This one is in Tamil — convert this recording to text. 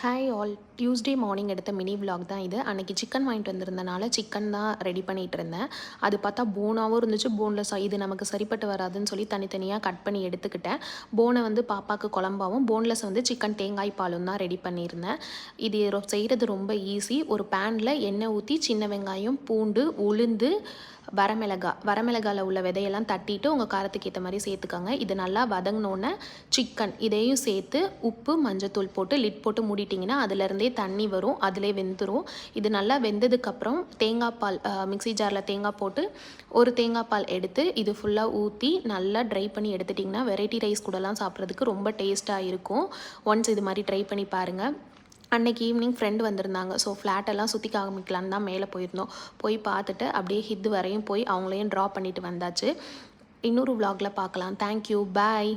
Hi all. டியூஸ்டே மார்னிங் எடுத்த மினி விலாக் தான் இது. அன்றைக்கி சிக்கன் வாங்கிட்டு வந்திருந்தனால சிக்கன் தான் ரெடி பண்ணிகிட்டு இருந்தேன். அது பார்த்தா போனாகவும் இருந்துச்சு, போன்லெஸ். இது நமக்கு சரிப்பட்டு வராதுன்னு சொல்லி தனித்தனியாக கட் பண்ணி எடுத்துக்கிட்டேன். போனை வந்து பாப்பாவுக்கு குழம்பாவும், போன்லெஸ் வந்து சிக்கன் தேங்காய் பாலும் தான் ரெடி பண்ணியிருந்தேன். இது செய்கிறது ரொம்ப ஈஸி. ஒரு பேனில் எண்ணெய் ஊற்றி சின்ன வெங்காயம், பூண்டு, உளுந்து, வரமிளகாயில் உள்ள விதையெல்லாம் தட்டிட்டு உங்கள் காரத்துக்கு ஏற்ற மாதிரி சேர்த்துக்கோங்க. இது நல்லா வதங்கினோன்னே சிக்கன் இதையும் சேர்த்து உப்பு, மஞ்சத்தூள் போட்டு லிட் போட்டு மூடிட்டிங்கன்னா அதுலேருந்தே தண்ணி வரும், அதிலே வெந்துடும். இது நல்லா வெந்ததுக்கப்புறம் தேங்காய் பால், மிக்ஸி ஜாரில் தேங்காய் போட்டு ஒரு தேங்காய் பால் எடுத்து இது ஃபுல்லாக ஊற்றி நல்லா ட்ரை பண்ணி எடுத்துட்டிங்கன்னா வெரைட்டி ரைஸ் கூடலாம் சாப்பிட்றதுக்கு ரொம்ப டேஸ்ட்டாக இருக்கும். ஒன்ஸ் இது மாதிரி ட்ரை பண்ணி பாருங்கள். அன்றைக்கி ஈவினிங் ஃப்ரெண்டு வந்திருந்தாங்க. ஸோ ஃப்ளாட்டெல்லாம் சுற்றி காமிக்கலான்னு தான் மேலே போயிருந்தோம். போய் பார்த்துட்டு அப்படியே ஹித்து வரையும் போய் அவங்களையும் ட்ராப் பண்ணிவிட்டு வந்தாச்சு. இன்னொரு விலாகில் பார்க்கலாம். தேங்க்யூ, பாய்.